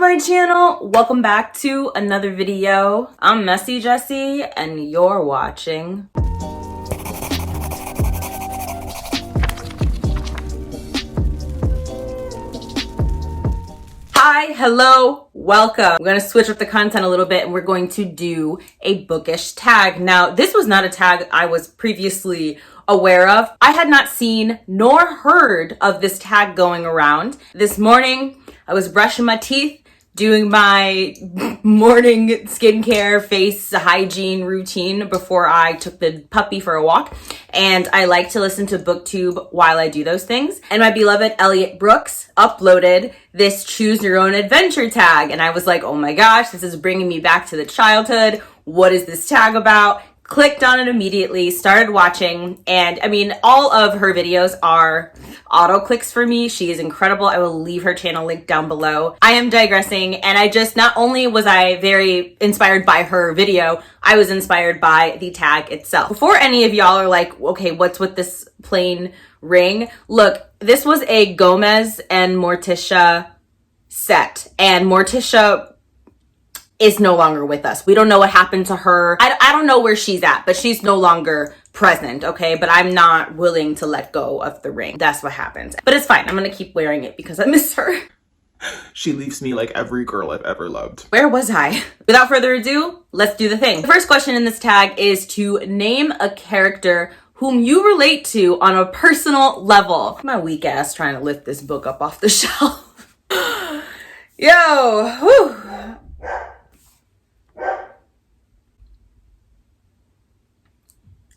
my channel? Welcome back to another video. I'm Messy Jessie and you're watching Hi, hello, welcome. We're gonna switch up the content a little bit and we're going to do a bookish tag. Now, this was not a tag I was previously aware of. I had not seen nor heard of this tag going around. This morning, I was brushing my teeth, doing my morning skincare, face hygiene routine before I took the puppy for a walk. And I like to listen to BookTube while I do those things. And my beloved Elliot Brooks uploaded this Choose Your Own Adventure tag. And I was like, oh my gosh, this is bringing me back to the childhood. What is this tag about? Clicked on it immediately, started watching, and I mean, all of her videos are auto clicks for me. She is incredible. I will leave her channel link down below. I am digressing, and I just, not only was I very inspired by her video, I was inspired by the tag itself. Before any of y'all are like, okay, what's with this plain ring? Look, this was a Gomez and Morticia set, and Morticia is no longer with us. We don't know what happened to her. I don't know where she's at, but she's no longer present, okay? But I'm not willing to let go of the ring. That's what happens. But it's fine. I'm gonna keep wearing it because I miss her. She leaves me like every girl I've ever loved. Where was I? Without further ado, let's do the thing. The first question in this tag is to name a character whom you relate to on a personal level. My weak ass trying to lift this book up off the shelf. Yo, whew.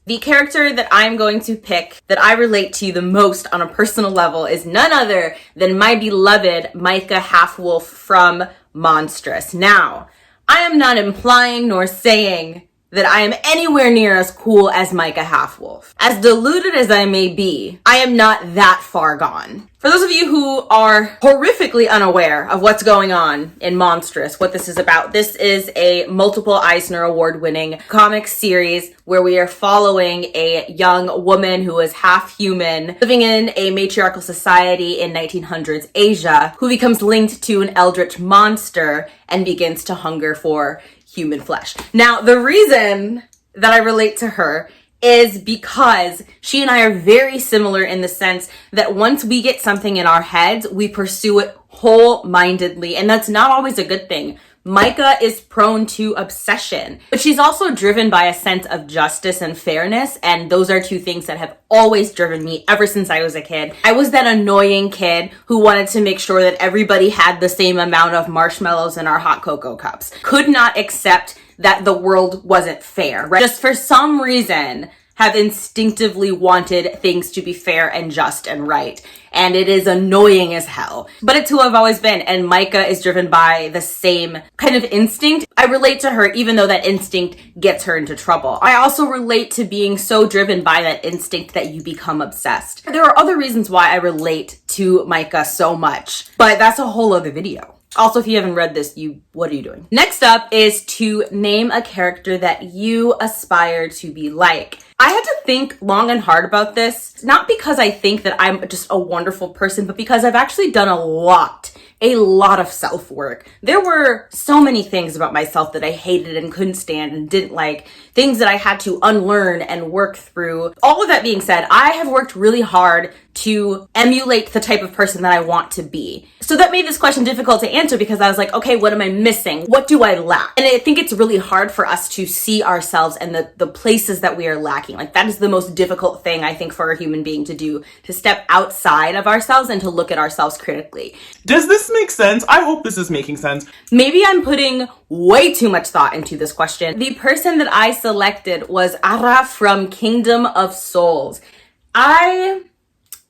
The character that I'm going to pick that I relate to the most on a personal level is none other than my beloved Micah Half-Wolf from Monstrous. Now, I am not implying nor saying that I am anywhere near as cool as Micah Half-Wolf. As deluded as I may be, I am not that far gone. For those of you who are horrifically unaware of what's going on in Monstrous, what this is about, this is a multiple Eisner Award winning comic series where we are following a young woman who is half human, living in a matriarchal society in 1900s Asia, who becomes linked to an eldritch monster and begins to hunger for human flesh. Now, the reason that I relate to her is because she and I are very similar in the sense that once we get something in our heads, we pursue it whole-mindedly, and that's not always a good thing. Micah is prone to obsession, but she's also driven by a sense of justice and fairness, and those are two things that have always driven me ever since I was a kid. I was that annoying kid who wanted to make sure that everybody had the same amount of marshmallows in our hot cocoa cups. Could not accept that the world wasn't fair, right? Just for some reason have instinctively wanted things to be fair and just and right. And it is annoying as hell. But it's who I've always been, and Micah is driven by the same kind of instinct. I relate to her even though that instinct gets her into trouble. I also relate to being so driven by that instinct that you become obsessed. There are other reasons why I relate to Micah so much, but that's a whole other video. Also, if you haven't read this, what are you doing? Next up is to name a character that you aspire to be like. I had to think long and hard about this, not because I think that I'm just a wonderful person, but because I've actually done a lot of self-work. There were so many things about myself that I hated and couldn't stand and didn't like, things that I had to unlearn and work through. All of that being said, I have worked really hard to emulate the type of person that I want to be. So that made this question difficult to answer because I was like, okay, what am I missing? What do I lack? And I think it's really hard for us to see ourselves and the places that we are lacking. Like, that is the most difficult thing I think for a human being to do, to step outside of ourselves and to look at ourselves critically. Does this make sense? I hope this is making sense. Maybe I'm putting way too much thought into this question. The person that I selected was Ara from Kingdom of Souls.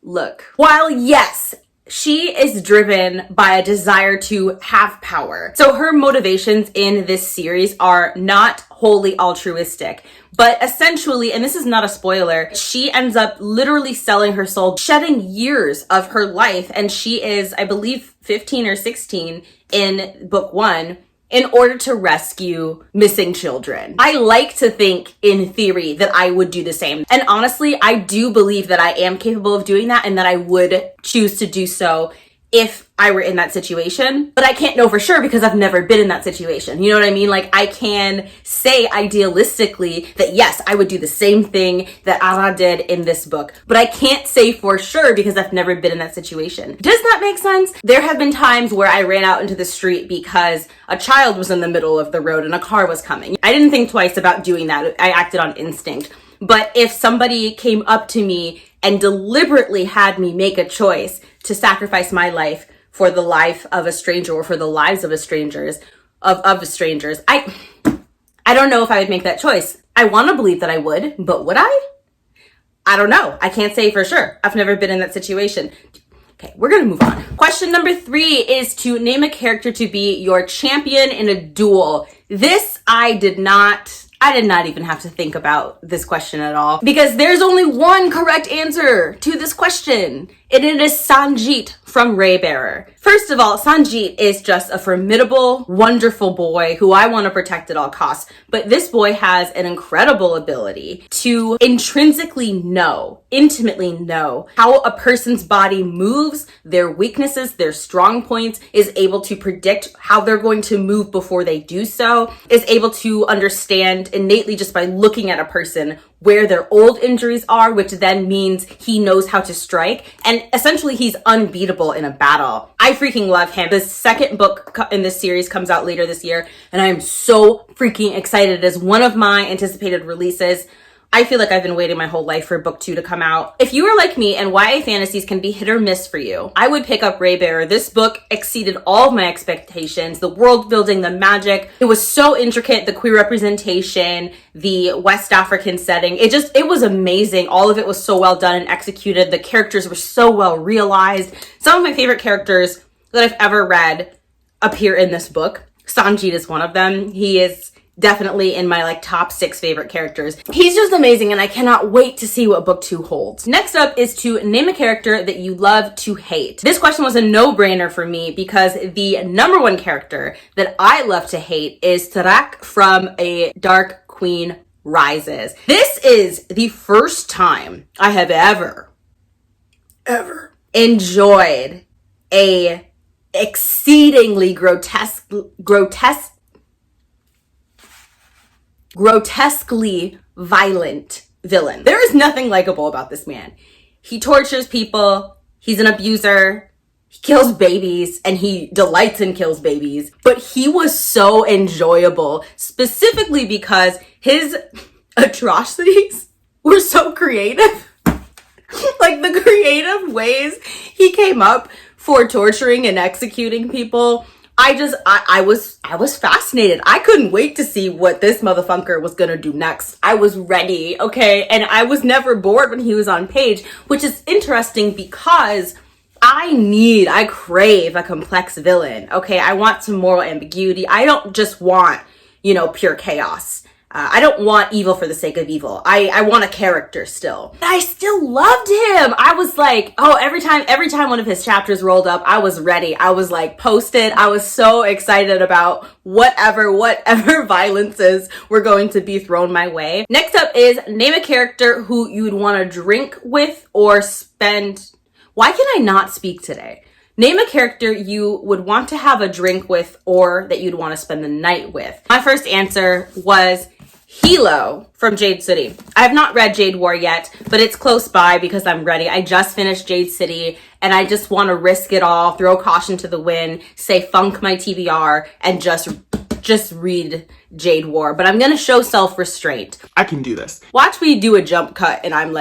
Look, while yes, she is driven by a desire to have power. So her motivations in this series are not wholly altruistic, but essentially, and this is not a spoiler, she ends up literally selling her soul, shedding years of her life, and she is, I believe, 15 or 16 in book 1, in order to rescue missing children. I like to think, in theory, that I would do the same. And honestly, I do believe that I am capable of doing that and that I would choose to do so if I were in that situation, but I can't know for sure because I've never been in that situation. You know what I mean? Like, I can say idealistically that yes, I would do the same thing that Ara did in this book, but I can't say for sure because I've never been in that situation. Does that make sense? There have been times where I ran out into the street because a child was in the middle of the road and a car was coming. I didn't think twice about doing that. I acted on instinct. But if somebody came up to me and deliberately had me make a choice to sacrifice my life for the life of a stranger or for the lives of strangers, I don't know if I would make that choice. I want to believe that I would, but would I? I don't know. I can't say for sure. I've never been in that situation. Okay, we're gonna move on. Question number 3 is to name a character to be your champion in a duel. This I did not even have to think about this question at all because there's only one correct answer to this question, and it is Sanjit from Raybearer. First of all, Sanjit is just a formidable, wonderful boy who I want to protect at all costs. But this boy has an incredible ability to intrinsically know, intimately know how a person's body moves, their weaknesses, their strong points, is able to predict how they're going to move before they do so, is able to understand innately just by looking at a person where their old injuries are, which then means he knows how to strike. And essentially he's unbeatable in a battle. I freaking love him. The second book in this series comes out later this year, and I am so freaking excited. It is one of my anticipated releases. I feel like I've been waiting my whole life for book 2 to come out. If you are like me and YA fantasies can be hit or miss for you, I would pick up Raybearer. This book exceeded all of my expectations. The world building, the magic, it was so intricate. The queer representation, the West African setting, it was amazing. All of it was so well done and executed. The characters were so well realized. Some of my favorite characters that I've ever read appear in this book. Sanjit is one of them. He is definitely in my top 6 favorite characters. He's just amazing, and I cannot wait to see what book 2 holds. Next up is to name a character that you love to hate. This question was a no-brainer for me because the number 1 character that I love to hate is Tarak from A Dark Queen Rises. This is the first time I have ever enjoyed a exceedingly grotesquely violent villain. There is nothing likable about this man. He tortures people, he's an abuser, he kills babies, and he delights in kills babies. But he was so enjoyable, specifically because his atrocities were so creative. The creative ways he came up for torturing and executing people, I was fascinated. I couldn't wait to see what this motherfucker was gonna do next. I was ready, okay? And I was never bored when he was on page, which is interesting because I crave a complex villain, okay? I want some moral ambiguity. I don't just want, pure chaos. I don't want evil for the sake of evil. I want a character still. But I still loved him. I was like, every time one of his chapters rolled up, I was ready. I was posted. I was so excited about whatever violences were going to be thrown my way. Next up is name a character who you would want to drink with or spend. Why can I not speak today? Name a character you would want to have a drink with or that you'd want to spend the night with. My first answer was Hilo from Jade City. I have not read Jade War yet, but it's close by because I'm ready. I just finished Jade City and I just want to risk it all, throw caution to the wind, say funk my TBR, and just read Jade War. But I'm going to show self-restraint. I can do this. Watch me do a jump cut and I'm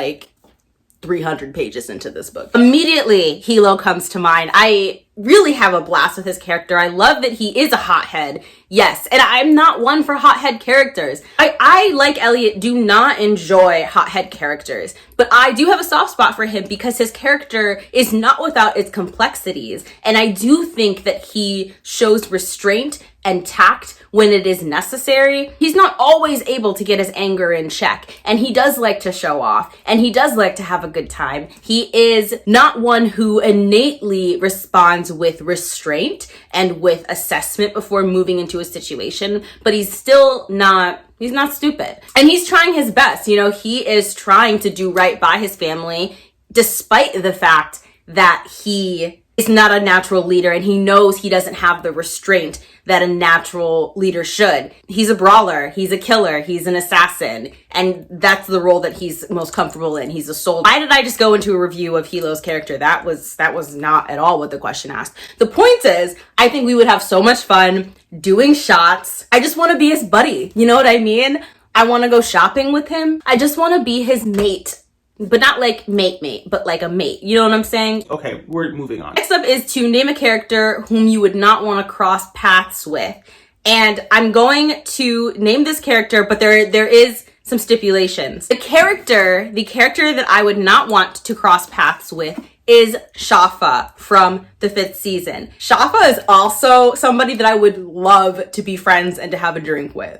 300 pages into this book. Immediately, Hilo comes to mind. I really have a blast with his character. I love that he is a hothead. Yes, and I'm not one for hothead characters. I like Elliot, do not enjoy hothead characters, but I do have a soft spot for him because his character is not without its complexities. And I do think that he shows restraint and tact when it is necessary. He's not always able to get his anger in check, and he does like to show off, and he does like to have a good time. He is not one who innately responds with restraint and with assessment before moving into a situation, but he's not stupid. And he's trying his best. He is trying to do right by his family, despite the fact that he is not a natural leader, and he knows he doesn't have the restraint that a natural leader should. He's a brawler, he's a killer, he's an assassin, and that's the role that he's most comfortable in. He's a soldier. Why did I just go into a review of Hilo's character? That was not at all what the question asked. The point is, I think we would have so much fun doing shots. I just want to be his buddy. You know what I mean? I want to go shopping with him. I just want to be his mate. But not like mate, but like a mate. You know what I'm saying? Okay, we're moving on. Next up is to name a character whom you would not want to cross paths with. And I'm going to name this character, but there is some stipulations. The character that I would not want to cross paths with is Shafa from the 5th season. Shafa is also somebody that I would love to be friends and to have a drink with.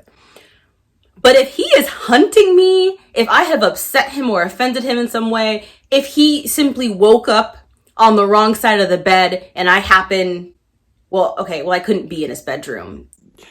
But if he is hunting me, if I have upset him or offended him in some way, if he simply woke up on the wrong side of the bed and I I couldn't be in his bedroom.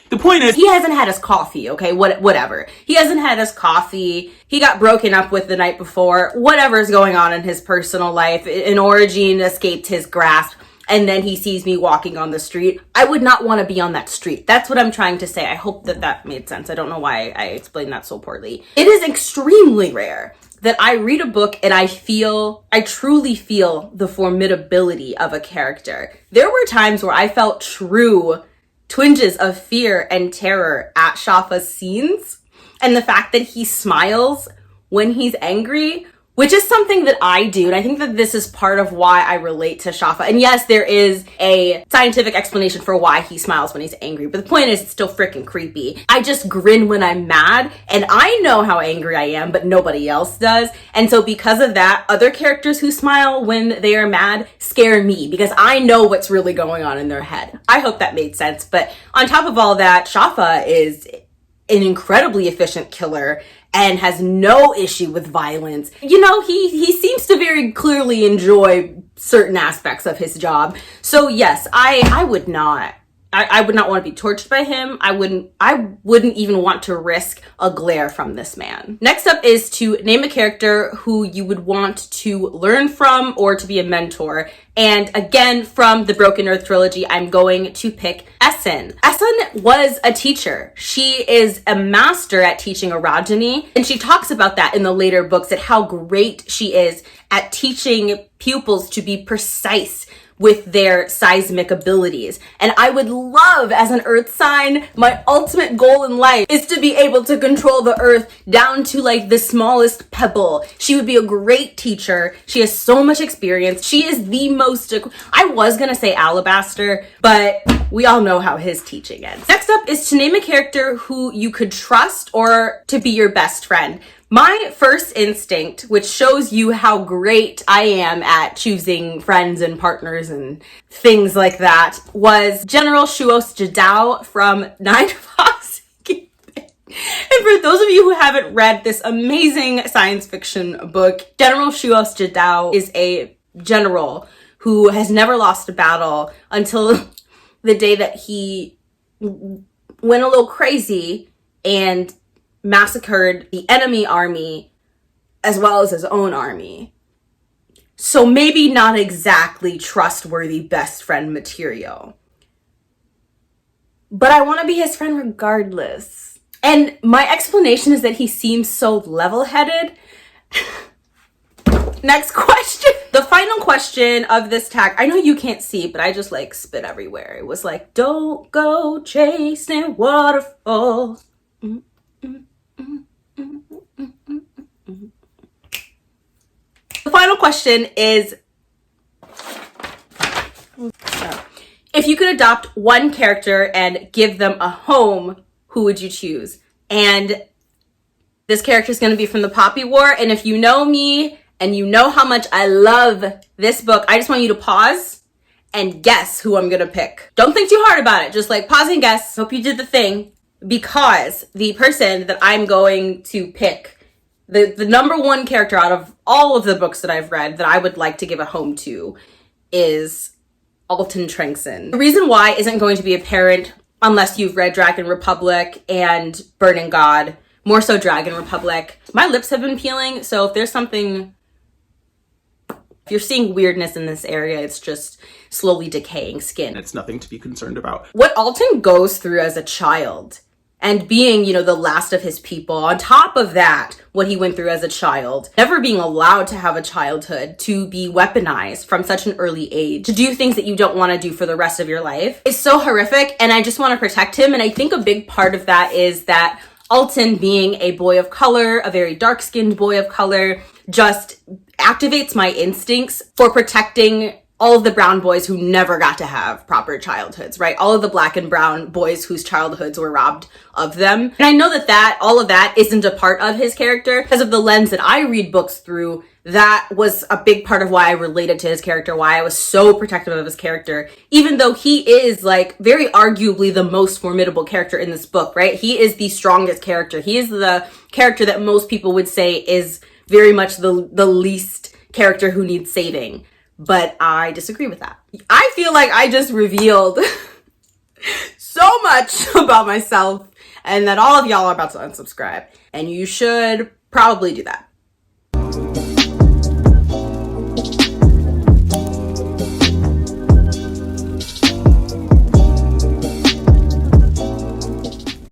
The point is, he hasn't had his coffee, okay? Whatever. He hasn't had his coffee. He got broken up with the night before. Whatever's going on in his personal life, an origin escaped his grasp. And then he sees me walking on the street. I would not want to be on that street. That's what I'm trying to say. I hope that made sense. I don't know why I explained that so poorly. It is extremely rare that I read a book and I truly feel the formidability of a character. There were times where I felt true twinges of fear and terror at Shafa's scenes. And the fact that he smiles when he's angry, which is something that I do. And I think that this is part of why I relate to Shafa. And yes, there is a scientific explanation for why he smiles when he's angry. But the point is, it's still freaking creepy. I just grin when I'm mad. And I know how angry I am, but nobody else does. And so because of that, other characters who smile when they are mad scare me because I know what's really going on in their head. I hope that made sense. But on top of all that, Shafa is an incredibly efficient killer and has no issue with violence. You know, he seems to very clearly enjoy certain aspects of his job. So yes, I would not want to be tortured by him. I wouldn't even want to risk a glare from this man. Next up is to name a character who you would want to learn from or to be a mentor. And again, from the Broken Earth trilogy, I'm going to pick Essen. Essen was a teacher. She is a master at teaching orogeny. And she talks about that in the later books, at how great she is at teaching pupils to be precise with their seismic abilities. And I would love, as an earth sign, my ultimate goal in life is to be able to control the earth down to like the smallest pebble. She would be a great teacher. She has so much experience. She is the most, I was gonna say Alabaster, but we all know how his teaching ends. Next up is to name a character who you could trust or to be your best friend. My first instinct, which shows you how great I am at choosing friends and partners and things like that, was General Shuos Jadao from 9 Fox. And for those of you who haven't read this amazing science fiction book, General Shuos Jadao is a general who has never lost a battle until the day that he went a little crazy and massacred the enemy army as well as his own army. So maybe not exactly trustworthy best friend material. But I want to be his friend regardless. And my explanation is that he seems so level-headed. Next question. The final question of this tag. I know you can't see, but I just like spit everywhere. It was like, don't go chasing waterfalls. The final question is, if you could adopt one character and give them a home, who would you choose? And this character is going to be from the Poppy War. And if you know me and you know how much I love this book, I just want you to pause and guess who I'm going to pick. Don't think too hard about it. Just like pause and guess. Hope you did the thing. Because the person that I'm going to pick, the number one character out of all of the books that I've read that I would like to give a home to is Alton Trenkson. The reason why isn't going to be apparent unless you've read Dragon Republic and Burning God. More so Dragon Republic. My lips have been peeling, so if there's something, if you're seeing weirdness in this area, it's just slowly decaying skin. It's nothing to be concerned about. What Alton goes through as a child, and being, you know, the last of his people, on top of that, what he went through as a child, never being allowed to have a childhood, to be weaponized from such an early age, to do things that you don't want to do for the rest of your life, is so horrific, and I just want to protect him. And I think a big part of that is that Alton, being a boy of color, a very dark-skinned boy of color, just activates my instincts for protecting all of the brown boys who never got to have proper childhoods, right? All of the black and brown boys whose childhoods were robbed of them. And I know that all of that isn't a part of his character because of the lens that I read books through. That was a big part of why I related to his character, why I was so protective of his character, even though he is like very arguably the most formidable character in this book, right? He is the strongest character. He is the character that most people would say is very much the least character who needs saving. But I disagree with that. I feel like I just revealed so much about myself, and that all of y'all are about to unsubscribe. And you should probably do that.